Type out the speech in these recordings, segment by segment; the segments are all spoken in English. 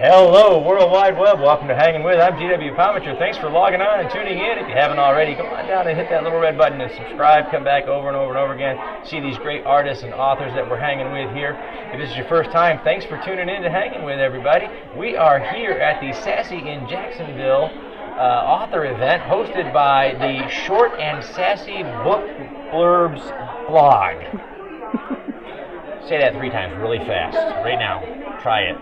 Hello, World Wide Web. Welcome to Hangin' With. I'm GW Pomichter. Thanks for logging on and tuning in. If you haven't already, come on down and hit that little red button and subscribe. Come back over and over and over again. See these great artists and authors that we're hanging with here. If this is your first time, thanks for tuning in to Hangin' With, everybody. We are here at the Sassy in Jacksonville author event hosted by the Short and Sassy Book Blurbs blog. Say that 3 times really fast. Right now. Try it.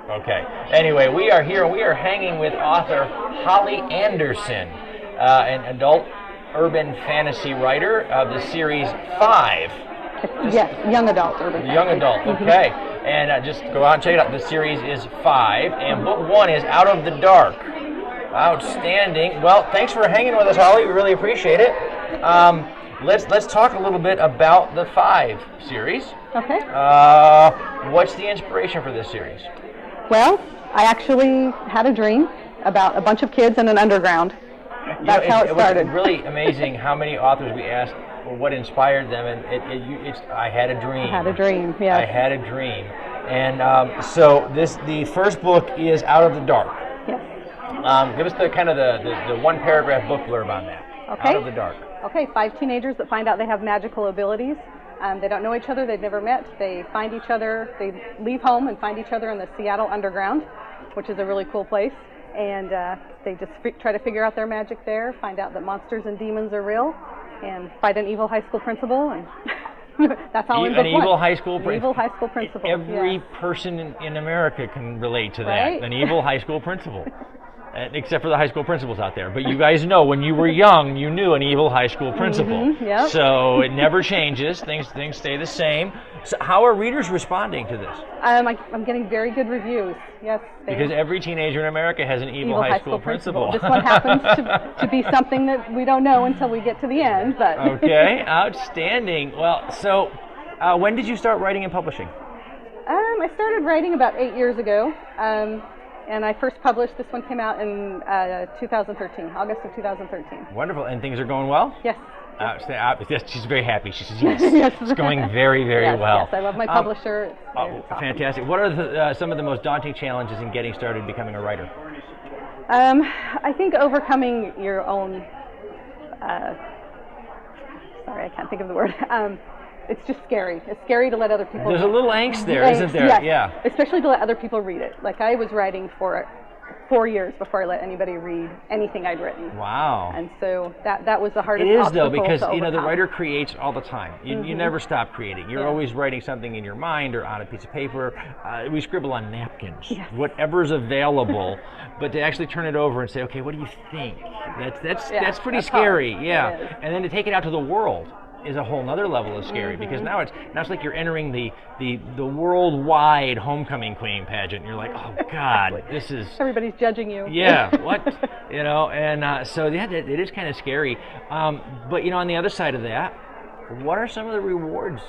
Okay. Anyway, we are here. We are hanging with author Holli Anderson, an adult urban fantasy of the series 5. Yes, young adult urban. Young adult. Okay. And just go out and check it out. The series is 5, and book 1 is Out of the Dark. Outstanding. Well, thanks for hanging with us, Holli. We really appreciate it. Let's talk a little bit about the 5 series. Okay. What's the inspiration for this series? Well, I actually had a dream about a bunch of kids in an underground. That's how it started. It was really amazing how many authors we asked what inspired them, and I had a dream. I had a dream, yes. I had a dream. And so the first book is Out of the Dark. Yes. Give us the one paragraph book blurb on that. Okay. Out of the Dark. Okay, 5 teenagers that find out they have magical abilities. They don't know each other, they've never met. They find each other, they leave home and find each other in the Seattle Underground, which is a really cool place. And they just try to figure out their magic there, find out that monsters and demons are real, and fight an evil high school principal. And that's all in book 1. An evil high school principal. Evil high school principal. Every person in America can relate to that. Right? An evil high school principal. Except for the high school principals out there. But you guys know when you were young, you knew an evil high school principal. Yep. So it never changes. Things stay the same. So how are readers responding to this? I'm getting very good reviews. Yes. Because every teenager in America has an evil high school principal. This one happens to be something that we don't know until we get to the end. But Okay, outstanding. Well, so when did you start writing and publishing? I started writing about 8 years ago. And I first published, this one came out in 2013, August of 2013. Wonderful. And things are going well? Yes. Yes, she's very happy. She says yes. Yes. It's going very, very well. Yes, I love my publisher. It's awesome. Fantastic. What are some of the most daunting challenges in getting started becoming a writer? I think overcoming your own, sorry, I can't think of the word. It's just scary. It's scary to let other people. There's a little angst there, isn't there? Yes. Yeah. Especially to let other people read it. Like I was writing for 4 years before I let anybody read anything I'd written. Wow. And so that was the hardest. It is though, because the writer creates all the time. You never stop creating. You're always writing something in your mind or on a piece of paper. We scribble on napkins, whatever's available. But to actually turn it over and say, okay, what do you think? That's pretty scary. Hard. Yeah. And then to take it out to the world is a whole nother level of scary, because now it's like you're entering the worldwide homecoming queen pageant. You're like, oh God, this is everybody's judging you. Yeah, what and so it is kind of scary. But on the other side of that, what are some of the rewards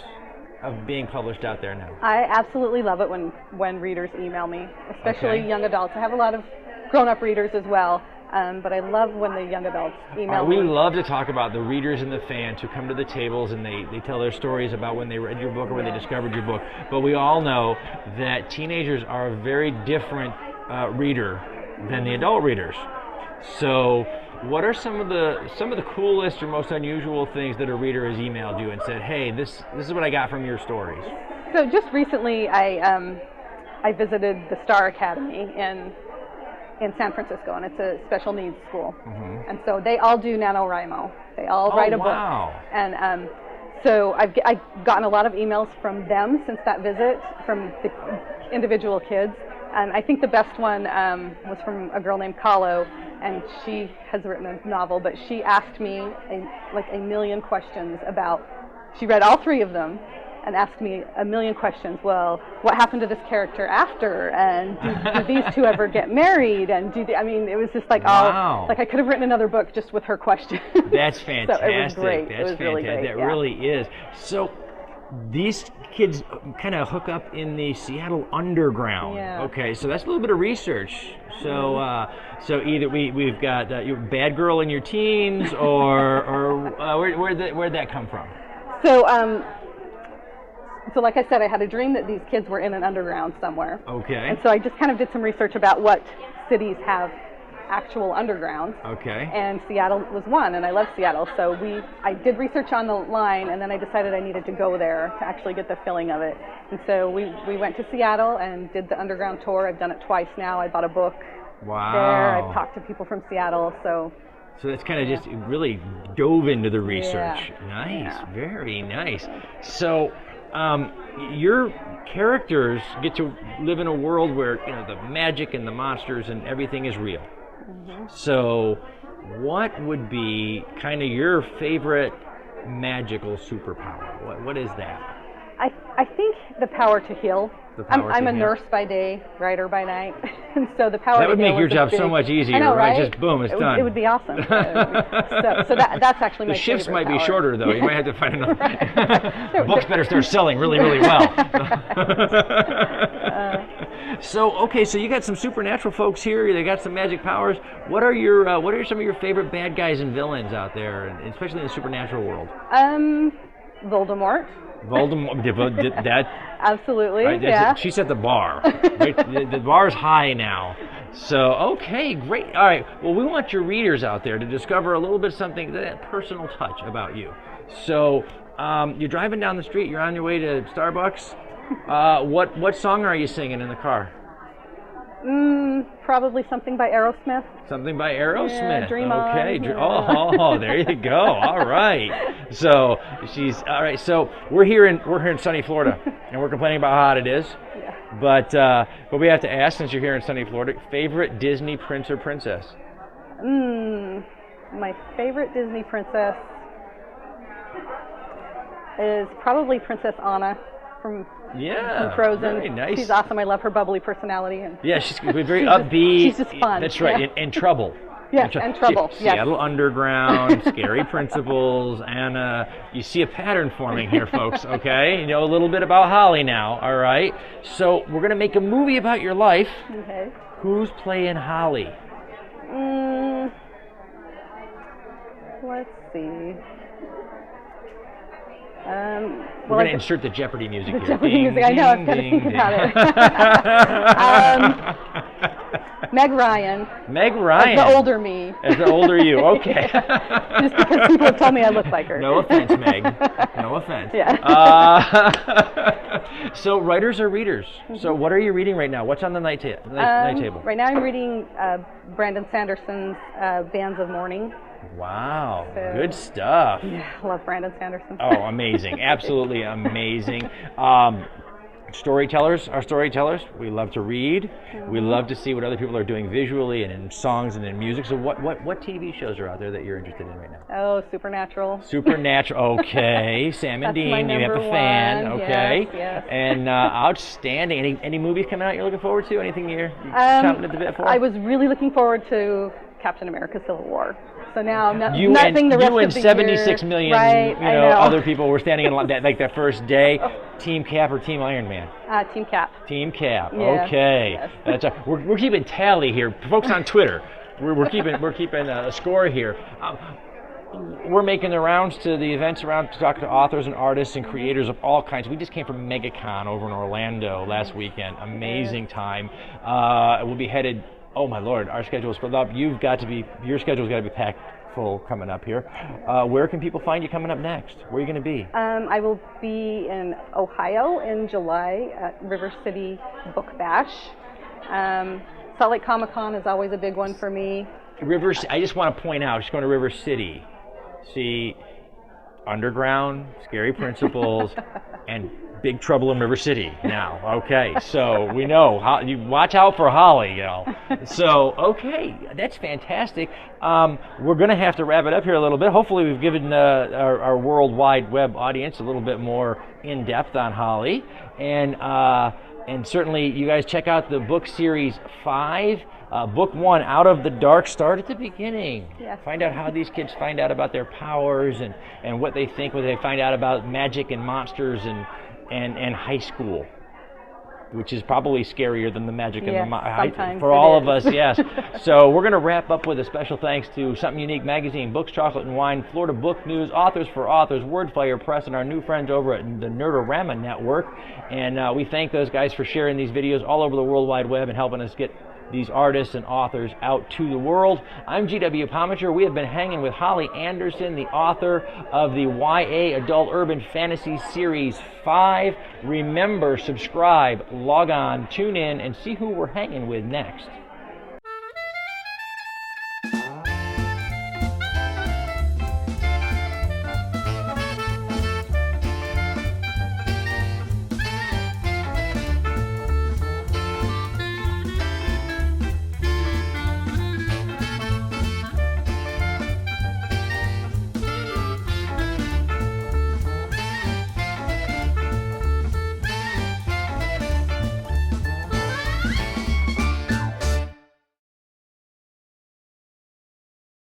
of being published out there now? I absolutely love it when readers email me, especially young adults. I have a lot of grown-up readers as well. But I love when the young adults email me. We love to talk about the readers and the fans who come to the tables and they tell their stories about when they read your book or when they discovered your book. But we all know that teenagers are a very different reader than the adult readers. So what are some of the coolest or most unusual things that a reader has emailed you and said, hey, this is what I got from your stories? So just recently I visited the Star Academy in San Francisco, and it's a special needs school. And so they all do NaNoWriMo. They all write a book. And so I've gotten a lot of emails from them since that visit, from the individual kids. And I think the best one was from a girl named Kahlo, and she has written a novel, but she asked me a million questions about, she read all 3 of them, and asked me a million questions. Well, what happened to this character after? And do these 2 ever get married? And it was just like, like I could have written another book just with her question. That's fantastic. So it was great. That's it was fantastic. really great. That really is. So these kids kind of hook up in the Seattle Underground. Yeah. Okay, so that's a little bit of research. So so either we've got your bad girl in your teens, or where'd that come from? So So like I said, I had a dream that these kids were in an underground somewhere. Okay. And so I just kind of did some research about what cities have actual undergrounds. Okay. And Seattle was one, and I love Seattle. So I did research on the line, and then I decided I needed to go there to actually get the feeling of it. And so we went to Seattle and did the underground tour. I've done it twice now. I bought a book there. I've talked to people from Seattle. So that's kind of just really dove into the research. Yeah. Nice, very nice. So your characters get to live in a world where the magic and the monsters and everything is real. So what would be kind of your favorite magical superpower? What is that? I think the power to heal. I'm a nurse by day, writer by night, and so the power. That would to heal make your is job big, so much easier, I know, right? Just boom, it's done. It would be awesome. So that's actually my The shifts favorite might be power. shorter though. You might have to find another. Books better start selling really, really well. So you got some supernatural folks here. They got some magic powers. What are some of your favorite bad guys and villains out there, and especially in the supernatural world? Voldemort. That Absolutely, right, yeah. She set the bar. Right? The bar's high now. So, okay, great. All right. Well, we want your readers out there to discover a little bit something, that personal touch about you. So, you're driving down the street. You're on your way to Starbucks. What song are you singing in the car? Probably something by Aerosmith. Something by Aerosmith. Yeah, Dream okay. On. Oh, there you go. All right. So all right. So we're here in sunny Florida, and we're complaining about how hot it is. Yeah. But we have to ask, since you're here in sunny Florida, favorite Disney prince or princess? My favorite Disney princess is probably Princess Anna from Frozen. Very nice. She's awesome. I love her bubbly personality. And she's very upbeat. She's just fun. That's right. Yeah. And Trouble. Yes, and Trouble. Yes. Seattle Underground, Scary Principles, Anna. You see a pattern forming here, folks, okay? You know a little bit about Holly now, all right? So we're going to make a movie about your life. Okay. Who's playing Holly? Let's see. We're going to insert the Jeopardy music here. Jeopardy music. I know. I've got to think about it. Meg Ryan. Meg Ryan. As the older me. As the older you. Okay. Just because people have told me I look like her. No offense, Meg. No offense. Yeah. So writers or readers? So what are you reading right now? What's on the night table? Right now I'm reading Brandon Sanderson's Bands of Mourning. Wow, good stuff. Yeah, I love Brandon Sanderson. Oh, amazing. Absolutely amazing. Storytellers are storytellers. We love to read. We love to see what other people are doing visually and in songs and in music. So what TV shows are out there that you're interested in right now? Oh, Supernatural. Supernatural, okay. Sam and Dean, you have the fan, okay. Yes. And outstanding. Any movies coming out you're looking forward to? Anything you're chomping at the bit for? I was really looking forward to Captain America: Civil War. So now you nothing and, the rest you of and the 76 year. million, right, other people were standing in line like that first day. Team Cap or Team Iron Man? Team Cap. Team Cap. Yeah. Okay. Yes. That's we're keeping tally here, folks on Twitter. We're keeping a score here. We're making the rounds to the events around to talk to authors and artists and creators of all kinds. We just came from MegaCon over in Orlando last weekend. Amazing time. We'll be headed. Oh my Lord, our schedule is filled up. Your schedule's got to be packed full coming up here. Where can people find you coming up next? Where are you going to be? I will be in Ohio in July at River City Book Bash. Salt Lake Comic Con is always a big one for me. I just want to point out, just going to River City. See, Underground, Scary Principles, and Big Trouble in River City now. Okay, so we know how you watch out for Holly, So, okay, that's fantastic. We're going to have to wrap it up here a little bit. Hopefully, we've given our World Wide Web audience a little bit more in depth on Holly, and certainly you guys check out the book series 5. Book 1, Out of the Dark, start at the beginning. Yes. Find out how these kids find out about their powers and what they think when they find out about magic and monsters and high school. which is probably scarier than the magic and Yes, the sometimes for it all of is. us, yes. So we're going to wrap up with a special thanks to Something Unique Magazine, Books, Chocolate, and Wine, Florida Book News, Authors for Authors, Wordfire Press, and our new friends over at the Nerdorama Network. And we thank those guys for sharing these videos all over the World Wide Web and helping us get these artists and authors out to the world. I'm G.W. Pomichter. We have been hanging with Holli Anderson, the author of the YA Adult Urban Fantasy Series 5. Remember, subscribe, log on, tune in, and see who we're hanging with next.